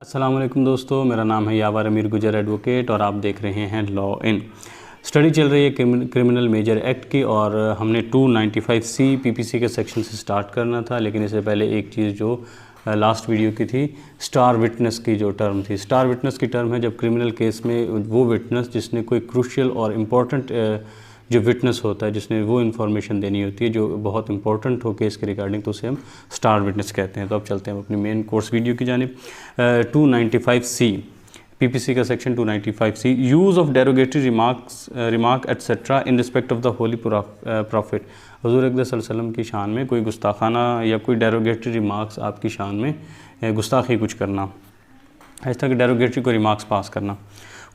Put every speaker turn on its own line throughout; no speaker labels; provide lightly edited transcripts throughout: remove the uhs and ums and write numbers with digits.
अस्सलाम वालेकुम दोस्तों, मेरा नाम है यावर अमीर गुजर एडवोकेट और आप देख रहे हैं लॉ इन। स्टडी चल रही है क्रिमिनल मेजर एक्ट की और हमने 295C पीपीसी के सेक्शन से स्टार्ट करना था, लेकिन इससे पहले एक चीज़ जो लास्ट वीडियो की थी, स्टार विटनेस की जो टर्म थी। स्टार विटनेस की टर्म है जब क्रिमिनल केस में वो विटनेस जिसने कोई क्रूशियल और इम्पॉर्टेंट जो विटनेस होता है, जिसने वो इन्फॉर्मेशन देनी होती है जो बहुत इंपॉर्टेंट हो केस के रिगार्डिंग, तो उसे हम स्टार विटनेस कहते हैं। तो अब चलते हैं अपनी मेन कोर्स वीडियो की जानिब। 295C पीपीसी का section 295C, use of derogatory remark etcetera in respect of the holy prophet. हुज़ूर अक़दस सल्लल्लाहु अलैहि वसल्लम की शान में कोई गुस्ताखाना या कोई डेरोगेटरी रिमार्क्स आपकी शान में गुस्ताखी कुछ करना, इस तरह के डेरोगेटरी को रिमार्क्स पास करना।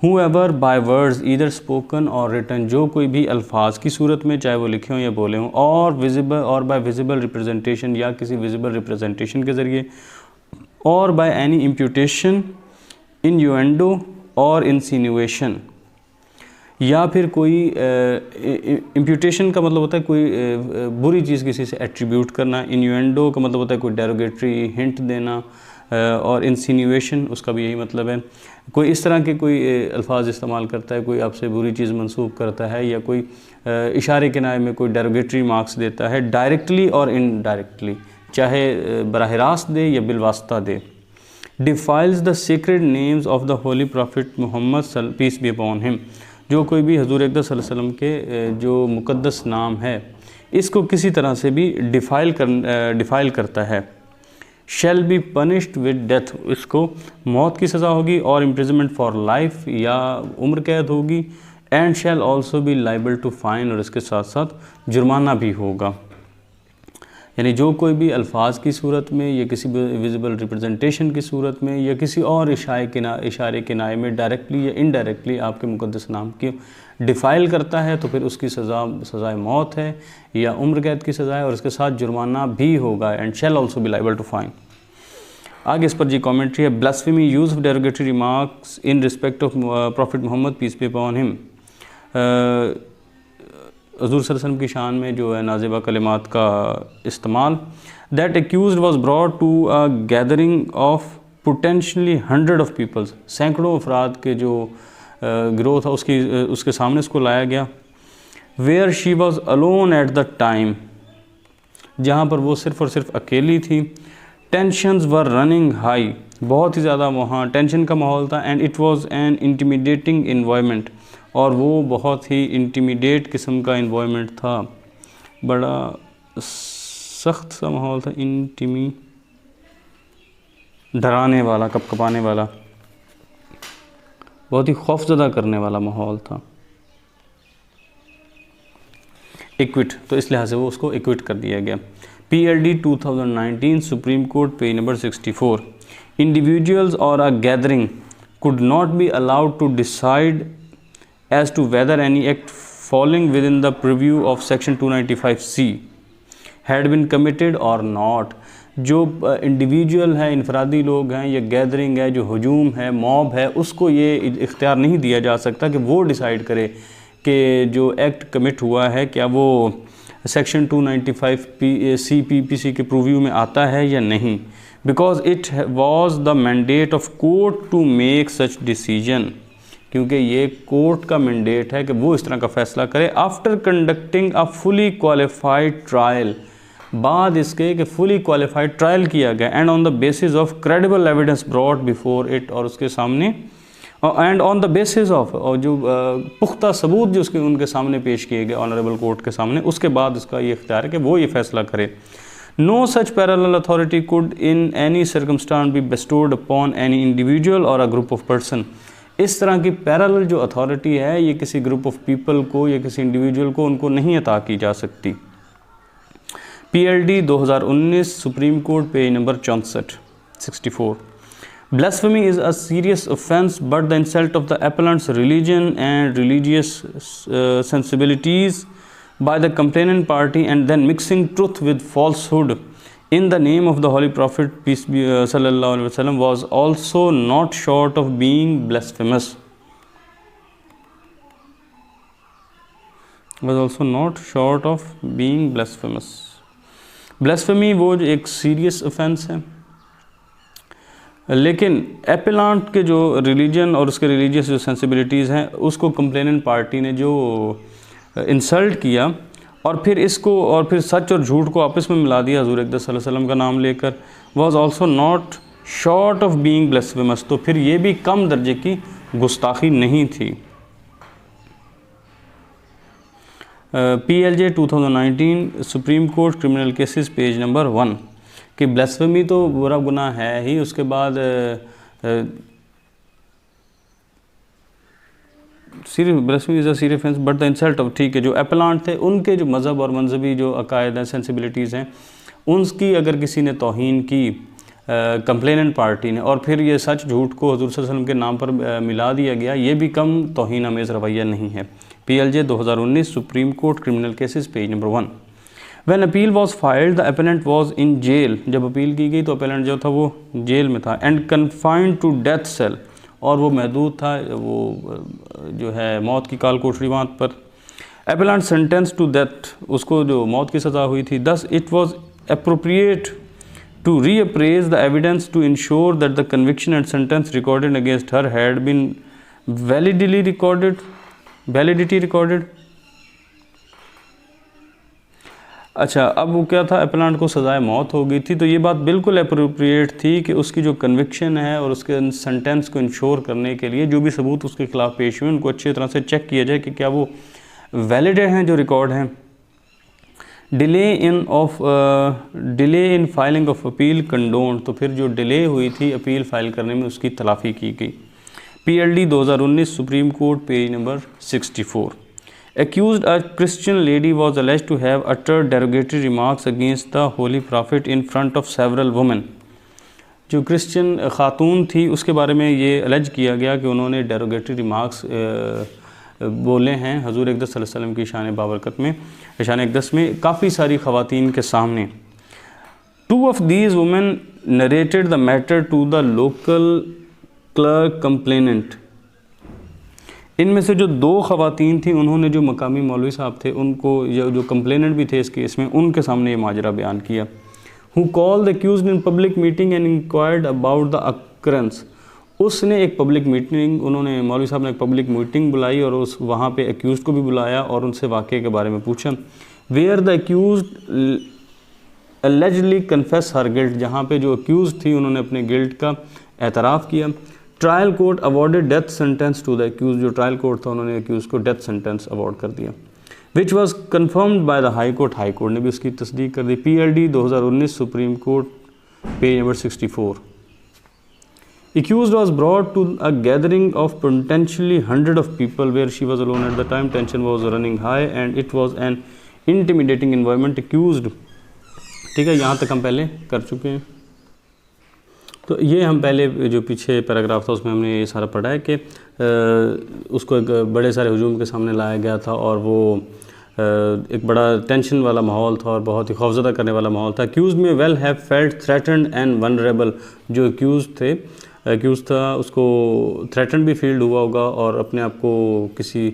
Whoever by words either spoken or written, जो कोई भी अल्फाज की सूरत में, चाहे वो लिखे हों या बोले हों, और विजिबल और बाय विजिबल रिप्रेजेंटेशन या किसी विजिबल रिप्रेजेंटेशन के ज़रिए, और बाय एनी इम्प्यूटेशन, इन्यूएंडो और इंसिनुएशन, या फिर कोई इम्प्यूटेशन का मतलब होता है कोई बुरी चीज़ किसी से एट्रीब्यूट करना, इन्यूएंडो का मतलब होता है कोई डेरोगेटरी हिंट देना, और इंसिनुएशन उसका भी यही मतलब है, कोई इस तरह के कोई अल्फाज इस्तेमाल करता है, कोई आपसे बुरी चीज़ मंसूब करता है, या कोई इशारे किनारे में कोई डेरोगेटरी मार्क्स देता है, डायरेक्टली और इनडायरेक्टली, चाहे बराह रास्त दे या बिलवास्ता दे। Defiles the sacred names of the holy prophet Muhammad peace be upon him, जो कोई भी हुज़ूर अक़दस सल्लल्लाहु अलैहि वसल्लम के जो मुक़द्दस नाम है इसको किसी तरह से भी डिफ़ाइल करता है, shall be punished with death, इसको मौत की सज़ा होगी, और इम्प्रिजनमेंट फॉर लाइफ या उम्र कैद होगी, and shall also be liable to fine, और इसके साथ साथ जुर्माना भी होगा। यानी जो कोई भी अल्फाज की सूरत में या किसी विजिबल रिप्रेजेंटेशन की सूरत में या किसी और इशारे किनारे में डायरेक्टली या इनडायरेक्टली आपके मुक़द्दस नाम की डिफ़ाइल करता है, तो फिर उसकी सज़ाए मौत है या उम्र कैद की सज़ा है, और इसके साथ जुर्माना भी होगा, and shall also be liable to fine. आगे इस पर जी कॉमेंट्री है। Blasphemy, use of derogatory remarks in respect of prophet Muhammad peace be upon him, हुज़ूर सल्लल्लाहु अलैहि वसल्लम की शान में जो है नाज़िबा कलिमात का इस्तेमाल। That accused was brought to a gathering of potentially 100 of peoples, सैकड़ों अफराद के जो गिरोह था उसके सामने इसको लाया गया। Where she was alone at the time, जहाँ पर वो सिर्फ़ और सिर्फ अकेली थी। टेंशन्स वर रनिंग हाई, बहुत ही ज़्यादा वहाँ टेंशन का माहौल था। And it was an intimidating environment, और वो बहुत ही इंटिमिडेट किस्म का इन्वायरमेंट था, बड़ा सख्त सा माहौल था, डराने वाला, कपकपाने वाला, बहुत ही खौफज़दा करने वाला माहौल था। इक्विट, तो इस लिहाज से वो उसको इक्विट कर दिया गया। PLD 2019 supreme court page number 64, individuals और a gathering could not be allowed to decide as to whether any act falling within the purview of section 295C had been committed or not। जो individual है, इनफरादी लोग हैं, या gathering है, जो हजूम है, mob है, उसको ये इख्तियार नहीं दिया जा सकता कि वो डिसाइड करे कि जो एक्ट कमिट हुआ है क्या वो सेक्शन 295C पीपीसी के प्रूव्यू में आता है या नहीं, because it was the mandate of court to make such decision, क्योंकि ये कोर्ट का मैंडेट है कि वो इस तरह का फ़ैसला करे। After conducting a fully qualified trial, बाद इसके कि फुली क्वालिफाइड ट्रायल किया गया, and on the basis of credible evidence brought before it, और उसके सामने and on the basis of, और जो पुख्ता सबूत जो उसके उनके सामने पेश किए गए ऑनरेबल कोर्ट के सामने, उसके बाद इसका ये इख्तियार है कि वो ये फ़ैसला करे। No such parallel authority could in any circumstance be bestowed upon any individual or a group of person, इस तरह की पैरेलल जो अथॉरिटी है ये किसी ग्रुप ऑफ पीपल को या किसी इंडिविजुअल को उनको नहीं अता की जा सकती। PLD 2019 supreme court page number 64, Blasphemy is a serious offense, but the insult of the appellant's religion and religious sensibilities by the complainant party, and then mixing truth with falsehood in the name of the Holy Prophet, peace be sallallahu alaihi wasallam, was also not short of being blasphemous. Blasphemy वो एक serious offence है लेकिन appellant के जो religion और उसके religious जो sensibilities हैं उसको कंप्लेनेंट पार्टी ने जो इंसल्ट किया और फिर सच और झूठ को आपस में मिला दिया हजूर अक़दस सल्लल्लाहु अलैहि वसल्लम का नाम लेकर, was also not short of being blasphemous, तो फिर ये भी कम दर्जे की गुस्ताखी नहीं थी। PLJ 2019 supreme court criminal cases page number 1 कि ब्लेस्फेमी तो बुरा गुनाह है ही, उसके बाद serious blasphemy is a serious offence but the insult of, ठीक है, जो एपेलांट थे उनके जो मज़हब और मनजबी जो अकायद हैं, सेंसिबिलिटीज़ हैं, उनकी अगर किसी ने तौहीन की कंप्लेनेंट पार्टी ने और फिर ये सच झूठ को हजूर सल्लल्लाहु अलैहि वसल्लम के नाम पर मिला दिया गया, ये भी कम तौहीन अमेज़ रवैया नहीं है। PLJ 2019 supreme court criminal cases page number 1। When appeal was filed the appellant was in jail, जब अपील की गई तो अपेलेंट जो था वो जेल में था। And confined to death cell, और वो महदूद था, वो जो है मौत की काल कोठरी वहाँ पर। अपेलेंट सेंटेंस टू डेथ, उसको जो मौत की सज़ा हुई थी। Thus it was appropriate to reappraise the evidence to ensure that the conviction and sentence recorded against her had been validity recorded। अच्छा, अब वो क्या था, एपेलांट को सज़ाए मौत हो गई थी, तो ये बात बिल्कुल अप्रोप्रिएट थी कि उसकी जो कन्विक्शन है और उसके सेंटेंस को इंश्योर करने के लिए जो भी सबूत उसके खिलाफ पेश हुए उनको अच्छी तरह से चेक किया जाए कि क्या वो वैलिड हैं जो रिकॉर्ड हैं। Delay in filing of appeal condone, तो फिर जो डिले हुई थी अपील फाइल करने में उसकी तलाफ़ी की गई। PLD 2019 supreme court page number 64। Accused a Christian lady was alleged to have uttered derogatory remarks against the Holy Prophet in front of several women। जो क्रिश्चियन खातून थी उसके बारे में ये अलेज किया गया कि उन्होंने डेरोगेटरी रिमार्क्स बोले हैं हजूर अक़दस सल्लल्लाहु अलैहि वसल्लम की शान बाबरकत में, शान अक़दस में काफ़ी सारी ख़वातीन के सामने। 2 of these women narrated the matter to the local clerk complainant। इनमें से जो 2 ख़वातीन थी उन्होंने जो मकामी मौलवी साहब थे उनको, जो कंप्लेनेंट भी थे इस केस में, उनके सामने ये माजरा बयान किया। Who called the accused in public meeting and inquired about the occurrence। उसने एक पब्लिक मीटिंग, उन्होंने मौलवी साहब ने एक पब्लिक मीटिंग बुलाई और उस वहाँ पे एक्यूज़ को भी बुलाया और उनसे वाक़े के बारे में पूछा। Where the accused allegedly confess her guilt, जहाँ पे जो एक्यूज़ थी उन्होंने अपने गिल्ट का एतराफ़ किया। Trial court awarded death sentence to the accused, जो ट्रायल कोर्ट था उन्होंने एक्यूज़ को डेथ सेंटेंस अवॉर्ड कर दिया। Which was confirmed by the high court, high court ने भी उसकी तस्दीक कर दी। PLD 2019 supreme court page number 64। Accused was brought to a gathering of potentially 100 of people where she was alone at the time. Tension was running high and it was an intimidating environment। Accused, ठीक है, यहाँ तक हम पहले कर चुके हैं। तो ये हम पहले जो पीछे पैराग्राफ था उसमें हमने ये सारा पढ़ा है कि उसको एक बड़े सारे हुजूम के सामने लाया गया था और वो एक बड़ा टेंशन वाला माहौल था और बहुत ही खौफज़दा करने वाला माहौल था। एक्यूज़ में well have felt threatened and vulnerable, जो एक्यूज़ था उसको थ्रेटन भी फील्ड हुआ होगा और अपने आप को किसी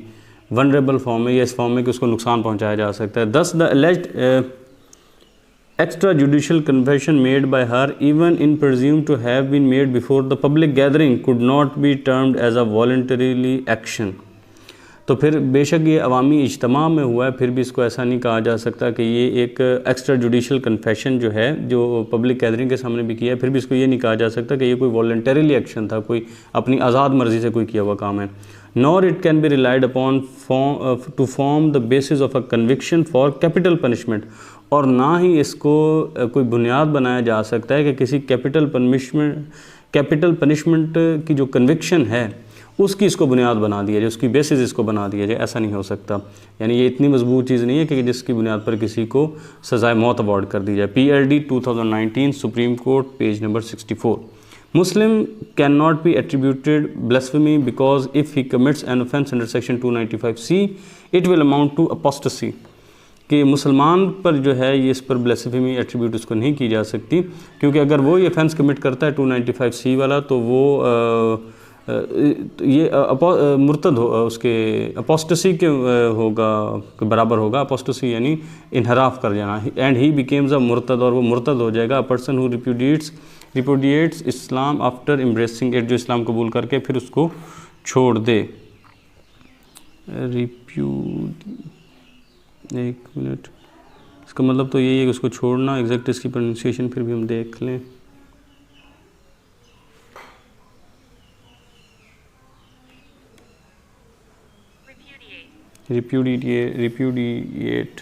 वनरेबल फॉर्म में या इस फॉर्म में कि उसको नुकसान पहुंचाया जा सकता है। Thus the alleged extra judicial confession made by her even in presume to have been made before the public gathering could not be termed as a voluntarily action. तो फिर बेशक ये अवामी इज्तिमा में हुआ है, फिर भी इसको ऐसा नहीं कहा जा सकता कि ये एक एक्स्ट्रा जुडिशल कन्फेशन जो है जो पब्लिक गैदरिंग के सामने भी किया है, फिर भी इसको ये नहीं कहा जा सकता कि ये कोई वॉलंटरीली एक्शन था, कोई अपनी आज़ाद मर्ज़ी से कोई किया हुआ काम है। Nor it can be relied upon two form the basis of a conviction for capital punishment, और ना ही इसको कोई बुनियाद बनाया जा सकता है कि किसी कैपिटल पनिशमेंट की जो कन्विक्शन है उसकी इसको बुनियाद बना दिया जाए, उसकी बेसिस इसको बना दिया जाए, ऐसा नहीं हो सकता। यानी ये इतनी मजबूत चीज़ नहीं है कि जिसकी बुनियाद पर किसी को सज़ाए मौत अवॉर्ड कर दी जाए। PLD 2019 supreme court page number 64। Muslim cannot be attributed blasphemy because if he commits an offence under section 295C it will amount to apostasy। कि मुसलमान पर जो है ये इस पर ब्लेसफेमी एट्रीब्यूट उसको नहीं की जा सकती, क्योंकि अगर वो ये ऑफेंस कमिट करता है 295C वाला तो वो ये मुर्तद हो, उसके अपोस्टेसी के होगा के बराबर होगा। अपोस्टेसी यानी इनहराफ कर जाना, एंड ही बिकेम्स अ मुर्तद, और वो मुर्तद हो जाएगा। A person who repudiates repudiates Islam after embracing it, जो इस्लाम कबूल करके फिर उसको छोड़ दे। एक मिनट, इसका मतलब तो यही है कि उसको छोड़ना। एग्जैक्ट इसकी प्रोनाउंसिएशन फिर भी हम देख लें। रिप्यूडिएट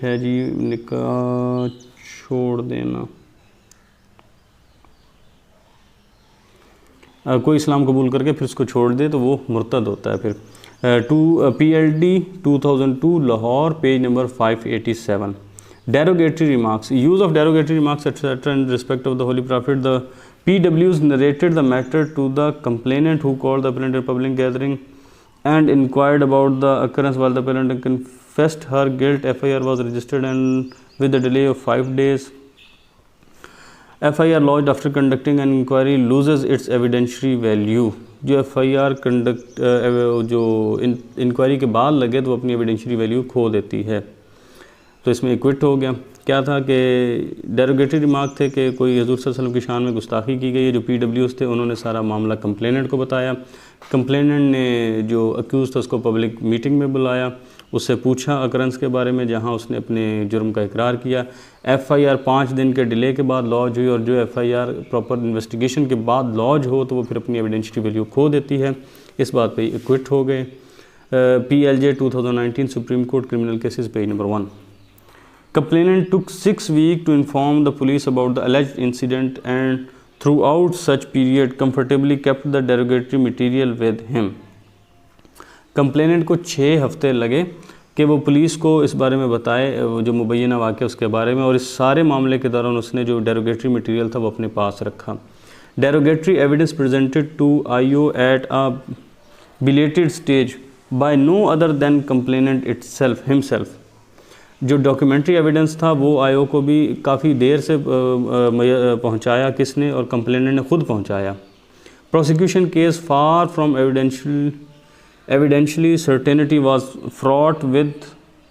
है जी, निकाह छोड़ देना। कोई इस्लाम कबूल करके फिर उसको छोड़ दे तो वो मुर्तद होता है। फिर PLD 2002 Lahore, page number 587। Derogatory remarks, use of derogatory remarks etc. in respect of the Holy Prophet. The PWs narrated the matter to the complainant, who called the appellant in a public gathering and inquired about the occurrence. While the appellant confessed her guilt, FIR was registered and with a delay of 5 days. FIR lodged after conducting an inquiry loses its evidentiary value. जो FIR जो inquiry के बाद लगे तो अपनी evidentiary value खो देती है। तो इसमें एक्विट हो गया। क्या था कि डेरोगेटरी रिमार्क थे कि कोई हज़ूर सल्लल्लाहु अलैहि वसल्लम की शान में गुस्ताखी की गई है। जो PWs थे उन्होंने सारा मामला कंप्लेनेंट को बताया। कंप्लेनेंट ने जो अक्यूज़ था उसको पब्लिक मीटिंग में बुलाया, उससे पूछा अकरेंस के बारे में, जहां उसने अपने जुर्म का इकरार किया। FIR 5 दिन के डिले के बाद लॉज हुई, और जो FIR प्रॉपर इन्वेस्टिगेशन के बाद लॉज हो तो वो फिर अपनी एविडेंशियरी वैल्यू खो देती है। इस बात पे एक्विट हो गए। PLJ 2019 supreme court criminal cases, page number 1। Complainant took 6 weeks to inform the police about the alleged incident and throughout such period comfortably kept the derogatory material with him. Complainant को 6 हफ्ते लगे कि वो police को इस बारे में बताए, जो मुबैना वाक़या उसके बारे में, और इस सारे मामले के दौरान उसने जो derogatory मटीरियल था वो अपने पास रखा। Derogatory evidence presented to IO at a belated stage by no other than complainant himself. जो डॉक्यूमेंट्री एविडेंस था वो आयो को भी काफ़ी देर से पहुंचाया किसने, और कंप्लेनेंट ने खुद पहुंचाया। Prosecution case far from evidentially certainty was fraught with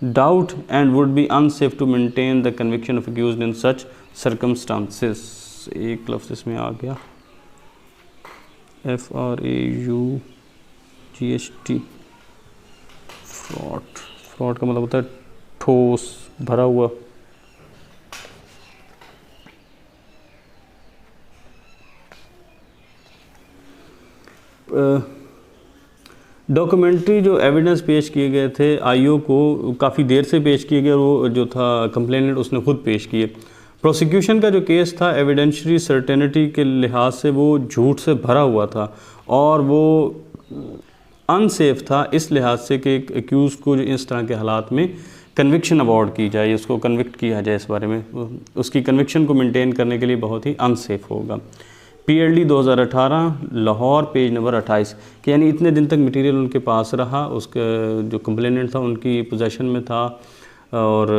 doubt and would be unsafe to maintain the conviction of accused in such circumstances. एक लफ्ज़ इसमें आ गया, FRAUGHT, फ्रॉड का मतलब होता है ठोस, भरा हुआ। डॉक्यूमेंट्री जो एविडेंस पेश किए गए थे आईओ को काफ़ी देर से पेश किए गए, और वो जो था कंप्लेनेंट उसने खुद पेश किए। प्रोसिक्यूशन का जो केस था एविडेंशियरी सर्टेनिटी के लिहाज से वो झूठ से भरा हुआ था, और वो अनसेफ था इस लिहाज से कि एक्यूज़ को इस तरह के हालात में कन्विक्शन अवॉर्ड की जाए, उसको कन्विक्ट किया जाए, इस बारे में उसकी कन्विक्शन को मेंटेन करने के लिए बहुत ही अनसेफ होगा। PLD 2018 लाहौर, पेज नंबर 28, कि यानी इतने दिन तक मटेरियल उनके पास रहा, उसका जो कंप्लेनेंट था उनकी पोजेशन में था और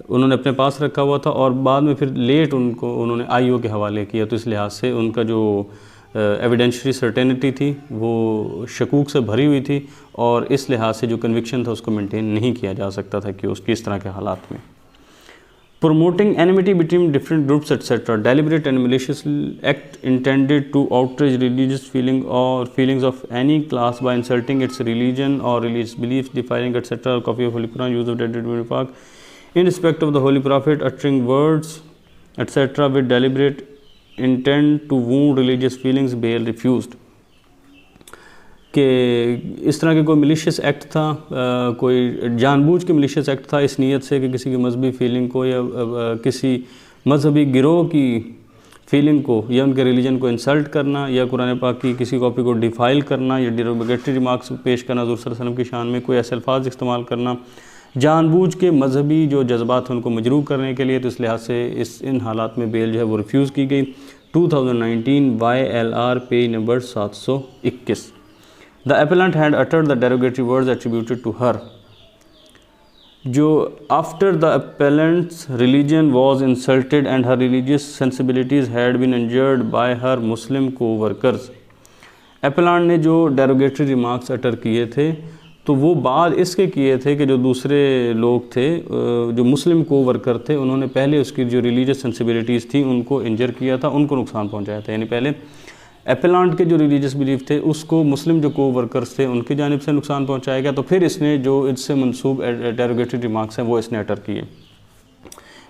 उन्होंने अपने पास रखा हुआ था, और बाद में फिर लेट उन्होंने IO के हवाले किया। तो इस लिहाज से उनका जो एविडेंशियरी सर्टेनिटी थी वो शकूक से भरी हुई थी, और इस लिहाज से जो कन्विक्शन था उसको मेंटेन नहीं किया जा सकता था कि उसकी इस तरह के हालात में। Promoting enmity between different groups etc. Deliberate and malicious act intended to outrage religious feeling or feelings of any class by insulting its religion or religious beliefs, defiling etc. Copy of Holy Quran, use of dead park in respect of the Holy Prophet, uttering words etc. with deliberate intent to wound religious feelings, bail refused. कि इस तरह के कोई malicious act था, कोई जानबूझ के malicious act था इस नीयत से कि किसी की मजहबी फीलिंग को या किसी मजहबी गिरोह की फीलिंग को या उनके रिलीजन को इंसल्ट करना, या कुरान पाक की किसी कॉपी को डिफाइल करना, या डेरोगेटरी रिमार्क्स पेश करना हज़ूर सल्लल्लाहु अलैहि वसल्लम की शान में, कोई ऐसे अल्फाज इस्तेमाल करना जानबूझ के मजहबी जो जज्बात हैं उनको मजरूह करने के लिए। तो इस लिहाज से इन हालात में बेल जो है वो रिफ्यूज़ की गई। 2019 YLR, page number 721। The appellant had uttered the derogatory words attributed to her. जो after the appellant's religion was insulted and her religious sensibilities had been injured by her Muslim co-workers. Appellant ने जो derogatory remarks utter किए थे तो वो बाद इसके किए थे कि जो दूसरे लोग थे, जो मुस्लिम को वर्कर थे, उन्होंने पहले उसकी जो रिलीजियस सेंसिबिलिटीज़ थी उनको इंजर किया था, उनको नुकसान पहुंचाया था। यानी पहले एपेलांट के जो रिलीजियस बिलीफ थे उसको मुस्लिम जो को वर्कर्स थे उनकी जानिब से नुकसान पहुंचाया गया, तो फिर इसने जो इससे मनसूब डेरोगेटरी रिमार्क्स हैं वो इसने अटर किए।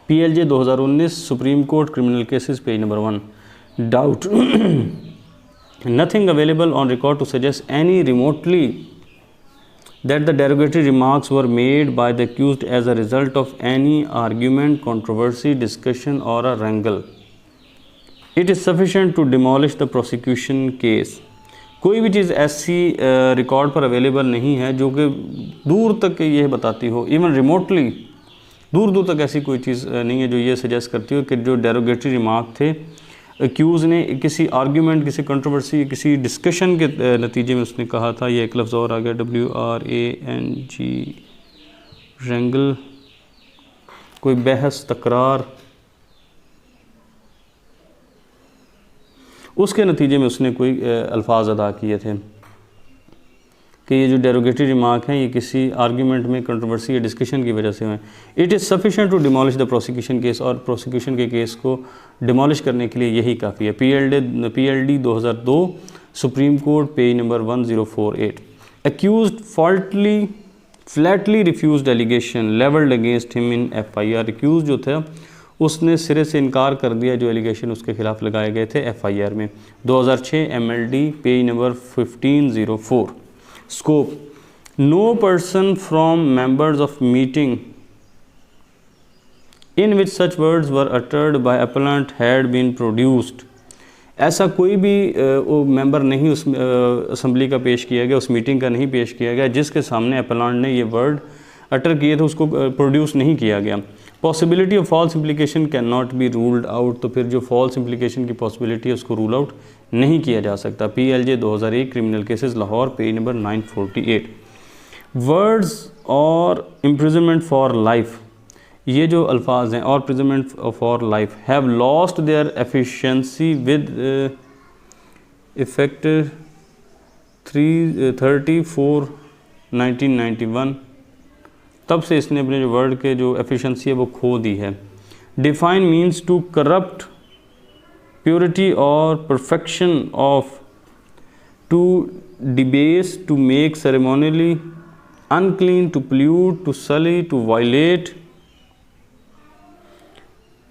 PLJ 2019 supreme court criminal cases page number 1, doubt nothing available on record to suggest any remotely that the derogatory remarks were made by the accused as a result of any argument, controversy, discussion or a wrangle. It is sufficient to demolish the prosecution case. कोई भी चीज़ ऐसी record पर available नहीं है जो कि दूर तक ये बताती हो, इवन रिमोटली दूर दूर तक ऐसी कोई चीज़ नहीं है जो ये सजेस्ट करती हो कि जो डेरोगेटरी रिमार्क थे एक्यूज़ ने किसी आर्ग्यूमेंट, किसी कंट्रोवर्सी, किसी डिस्कशन के नतीजे में उसने कहा था। ये एक लफ्ज़ और आ गया WRANG, रेंगल, कोई बहस, तकरार, उसके नतीजे में उसने कोई अल्फाज अदा किए थे कि ये जो डेरोगेटरी रिमार्क हैं ये किसी आर्ग्यूमेंट में, कंट्रोवर्सी या डिस्कशन की वजह से हुए। It is sufficient to demolish the prosecution case, और प्रोसिक्यूशन के केस को डिमोलिश करने के लिए यही काफ़ी है। PLD 2002 supreme court page number 1048। Accused flatly refused allegation levelled against him in FIR। Accused जो था उसने सिरे से इनकार कर दिया जो एलिगेशन उसके खिलाफ लगाए गए थे FIR में। 2006 MLD page number 1504। Scope: no person from members of meeting in which such words were uttered by appellant had been produced। ऐसा कोई भी मेंबर नहीं उस असम्बली का पेश किया गया, उस मीटिंग का नहीं पेश किया गया जिसके सामने appellant ने ये वर्ड अटर किए थे, उसको प्रोड्यूस नहीं किया गया। Possibility of false implication can not be ruled out, तो फिर जो फॉल्स इम्प्लीकेशन की पॉसिबिलिटी है उसको रूल आउट नहीं किया जा सकता। PLJ 2001 criminal cases Lahore page number 948। Words और इम्प्रिजनमेंट फॉर लाइफ, ये जो अल्फाज हैं, और imprisonment for life have lost their efficiency with effect 30/4/1991। तब से इसने अपने जो वर्ड के जो एफिशिएंसी है वो खो दी है। Defile means to corrupt purity or perfection of, to debase, to make ceremonially unclean, to pollute, to sully, to violate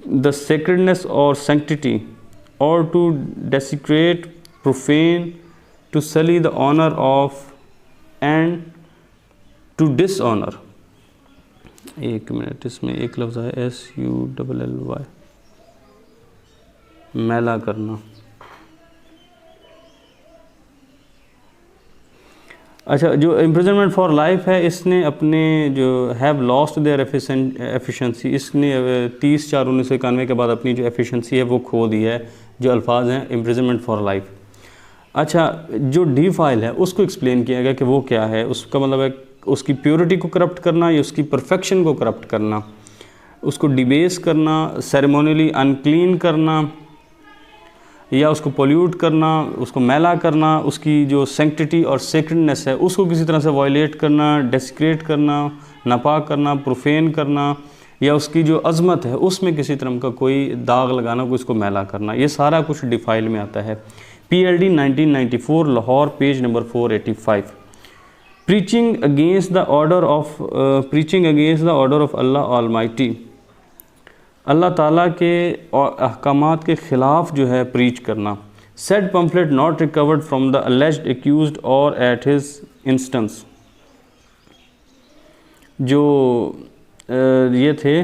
the sacredness or sanctity, or to desecrate, profane, to sully the honour of, and to dishonour. एक minute, इसमें एक लफ्ज़ है SULLY, मैला करना। अच्छा, जो imprisonment for life है, इसने अपने जो हैव लॉस्ट देयर एफिशिएंसी, इसने 30/4/1991 के बाद अपनी जो एफिशिएंसी है वो खो दी है, जो अल्फाज हैं इम्प्रिजनमेंट फॉर लाइफ। अच्छा, जो डी फाइल है उसको एक्सप्लेन किया गया कि वो क्या है। उसका मतलब है उसकी प्योरिटी को करप्ट करना या उसकी परफेक्शन को करप्ट करना, उसको डिबेस करना, सेरेमोनियली अनक्लीन करना, या उसको पोल्यूट करना, उसको मैला करना, उसकी जो सैंक्टिटी और सेक्रेडनेस है उसको किसी तरह से वायलेट करना, डेसिक्रेट करना, नापाक करना, प्रोफेन करना, या उसकी जो अज़मत है उसमें किसी तरह का कोई दाग लगाना, कोई उसको मैला करना, ये सारा कुछ डिफाइल में आता है। PLD 1994 Lahore page number 485। Preaching against the order of Allah almighty, Allah ताला के अहकामात के ख़िलाफ़ जो है प्रीच करना। Said pamphlet not recovered from the alleged accused or at his instance, जो ये थे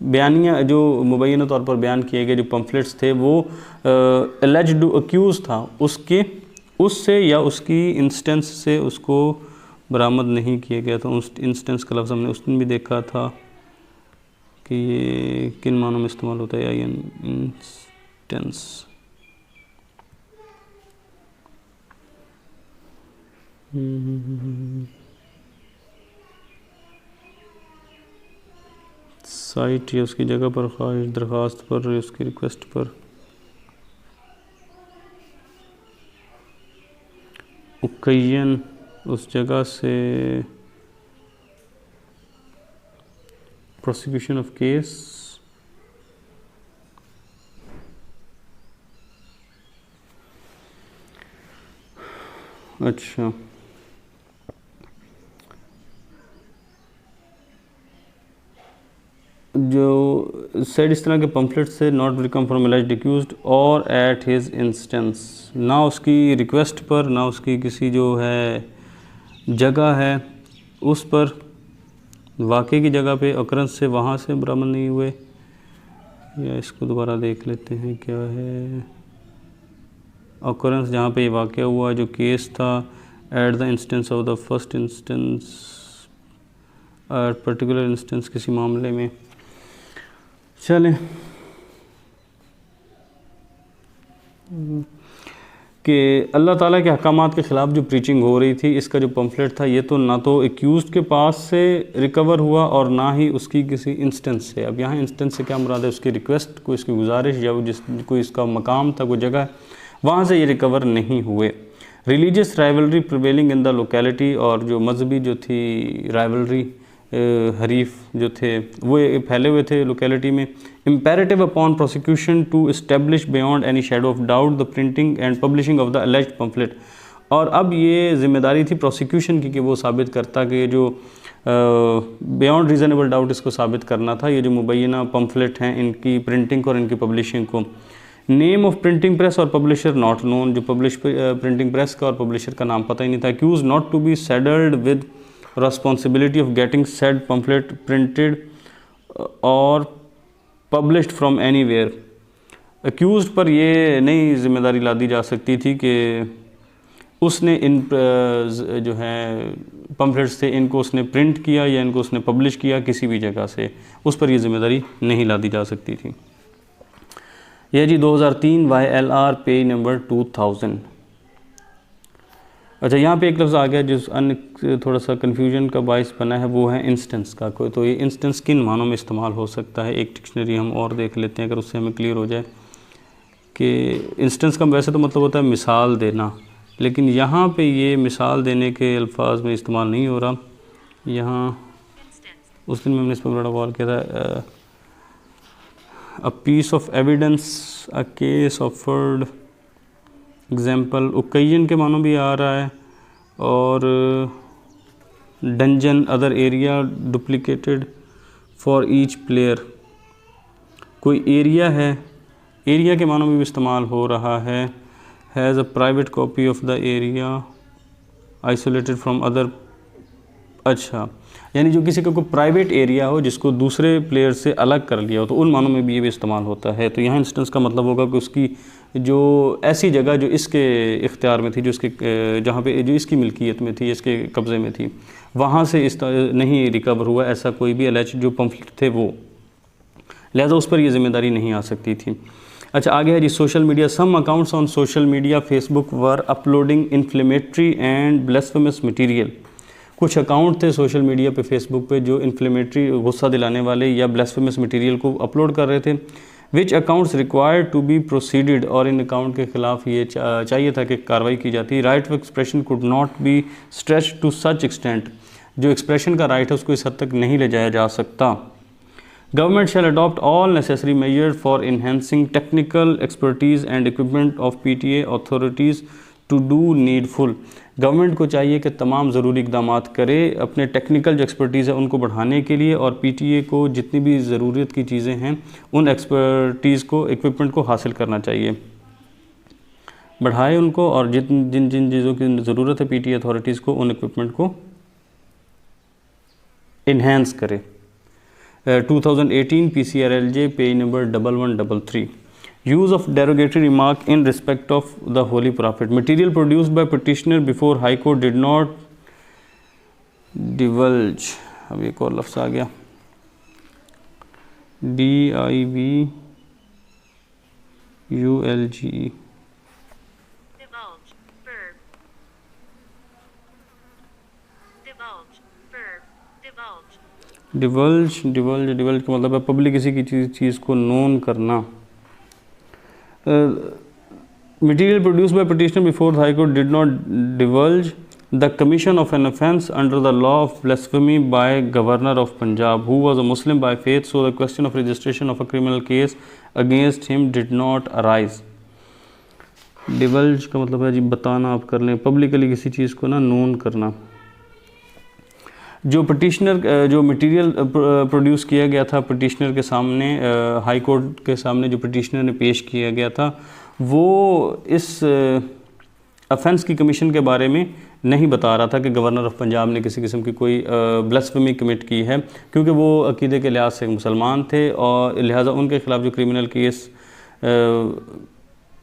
बयानिया जो मुबैना तौर पर बयान किए गए जो पम्फलेट्स थे वो एलेज्ड एक्यूज़ था उससे या उसकी इंस्टेंस से उसको बरामद नहीं किया गया था। उस इंस्टेंस का लफ्ज़ हमने उस दिन भी देखा था कि ये किन मानों में इस्तेमाल होता है। इंस्टेंस साइट या उसकी जगह पर, ख्वाहिश, दरख्वास्त पर, उसकी रिक्वेस्ट पर, उकयन, उस जगह से प्रोसिक्यूशन ऑफ केस, अच्छा जो सेड इस तरह के पम्फलेट से not become from एलिज्ड accused or at his instance, ना उसकी रिक्वेस्ट पर ना उसकी किसी जो है जगह है उस पर, वाक़े की जगह पे ऑकरेंस से वहाँ से बरामद नहीं हुए। या इसको दोबारा देख लेते हैं क्या है ऑकरेंस, जहाँ पे ये वाक़या हुआ जो केस था, at the instance of the first instance, particular instance किसी मामले में। चलें कि अल्लाह ताला के अहकामात के ख़िलाफ़ जो प्रीचिंग हो रही थी, इसका जो पम्फलेट था ये तो ना तो एक्यूज़ड के पास से रिकवर हुआ और ना ही उसकी किसी इंस्टेंस से। अब यहाँ इंस्टेंस से क्या मुराद है, उसकी रिक्वेस्ट, कोई इसकी गुजारिश या जिस कोई इसका मकाम था, कोई जगह, वहाँ से ये रिकवर नहीं हुए। Religious rivalry prevailing in the locality, और जो मजहबी जो थी राइवलरी, हरीफ जो थे वो फैले हुए थे लोकेलिटी में। Imperative upon prosecution to establish beyond any shadow of doubt the printing and publishing of the alleged pamphlet. और अब ये ज़िम्मेदारी थी प्रोसिक्यूशन की कि वो साबित करता कि जो बियॉन्ड रीज़नेबल डाउट इसको साबित करना था, ये जो मुबैना पम्फलेट हैं इनकी प्रिंटिंग और इनकी पब्लिशिंग को। नेम ऑफ प्रिंटिंग प्रेस और पब्लिशर नॉट नोन, जो प्रिंटिंग प्रेस का और पब्लिशर का नाम पता ही नहीं था। Accused not to be saddled with responsibility of getting said pamphlet printed or published from anywhere। accused पर ये नई जिम्मेदारी ला दी जा सकती थी कि उसने इन जो है पम्फलेट्स से इनको उसने प्रिंट किया या इनको उसने पब्लिश किया किसी भी जगह से, उस पर ये जिम्मेदारी नहीं ला दी जा सकती थी। यह जी 2003 YLR पेज नंबर 2000। अच्छा, यहाँ पे एक लफ्ज़ आ गया जो अन्य थोड़ा सा कन्फ्यूजन का बाइस बना है, वो है इंस्टेंस का। कोई तो ये इंस्टेंस किन मानों में इस्तेमाल हो सकता है, एक डिक्शनरी हम और देख लेते हैं अगर उससे हमें क्लियर हो जाए कि इंस्टेंस का वैसे तो मतलब होता है मिसाल देना, लेकिन यहाँ पे ये मिसाल देने के अल्फाज में इस्तेमाल नहीं हो रहा। यहाँ उस दिन मैंने इस पर बड़ा गौर किया था, a piece of evidence, a case offered, example occasion के मानों भी आ रहा है, और dungeon other area duplicated for each player, कोई एरिया है, एरिया के मानों में भी इस्तेमाल हो रहा है। Has a private copy of the area isolated from other, अच्छा यानी जो किसी का कोई प्राइवेट एरिया हो जिसको दूसरे प्लेयर से अलग कर लिया हो, तो उन मानों में भी ये भी इस्तेमाल होता है। तो यहाँ इंस्टेंस का मतलब होगा कि उसकी जो ऐसी जगह जो इसके इख्तियार में थी, जो इसके जहाँ पे जो इसकी मिल्कियत में थी, इसके कब्ज़े में थी, वहाँ से इस नहीं रिकवर हुआ ऐसा कोई भी एलिज्ड जो पम्फलेट थे वो, लिहाजा उस पर ये ज़िम्मेदारी नहीं आ सकती थी। अच्छा, आगे है जी social media. Some accounts on social media Facebook were uploading inflammatory and blasphemous material. कुछ अकाउंट थे सोशल मीडिया पे, फेसबुक पे, जो इन्फ्लेमेटरी, गुस्सा दिलाने वाले या ब्लेस्फेमस मटीरियल को अपलोड कर रहे थे। Which accounts required to be proceeded, और इन अकाउंट के ख़िलाफ़ ये चाहिए था कि कार्रवाई की जाती। Right of expression could not be stretch to such extent, जो एक्सप्रेशन का राइट है उसको इस हद तक नहीं ले जाया जा सकता। Government shall adopt all necessary measures for enhancing technical expertise and equipment of PTA authorities to do needful. Government को चाहिए कि तमाम ज़रूरी इक़दाम करे अपने टेक्निकल जो एक्सपर्टीज़ है उनको बढ़ाने के लिए, और PTA को जितनी भी ज़रूरत की चीज़ें हैं उन एक्सपर्टीज़ को, इक्विपमेंट को हासिल करना चाहिए, बढ़ाए उनको, और जिन जिन जिन चीज़ों की ज़रूरत है PTA अथॉरिटीज़ को, उन इक्विपमेंट को इन्हेंस करे। 2018 PCRLJ page number 1133। Use of derogatory remark in respect of the Holy Prophet. Material produced by petitioner before High Court did not divulge. अब एक और लफ्ज़ आ गया, DIVULGE।
Divulge, verb. Divulge, verb. Divulge.
डिवल्ज का मतलब है पब्लिक किसी की चीज़ को नोन करना। Material produced by petitioner before the High Court did not divulge The commission of an offence under the law of blasphemy by Governor of Punjab, who was a Muslim by faith, so the question of registration of a criminal case against him did not arise. Divulge का मतलब है जी बताना, आप कर लें, publicly किसी चीज़ को ना नोन करना। जो पटिशनर जो मटेरियल प्रोड्यूस किया गया था पटिशनर के सामने, हाई कोर्ट के सामने जो पटिशनर ने पेश किया गया था, वो इस ऑफेंस की कमीशन के बारे में नहीं बता रहा था कि गवर्नर ऑफ पंजाब ने किसी किस्म की कोई ब्लास्फेमी कमिट की है, क्योंकि वो अकीदे के लिहाज से मुसलमान थे और लिहाजा उनके ख़िलाफ़ जो क्रिमिनल केस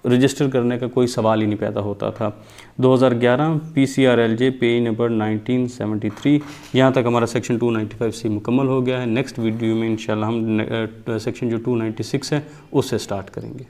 रजिस्टर करने का कोई सवाल ही नहीं पैदा होता था। 2011 PCRLJ पेज नंबर 1973। यहाँ तक हमारा सेक्शन 295C मुकम्मल हो गया है। नेक्स्ट वीडियो में इंशाल्लाह हम सेक्शन जो 296 है उससे स्टार्ट करेंगे।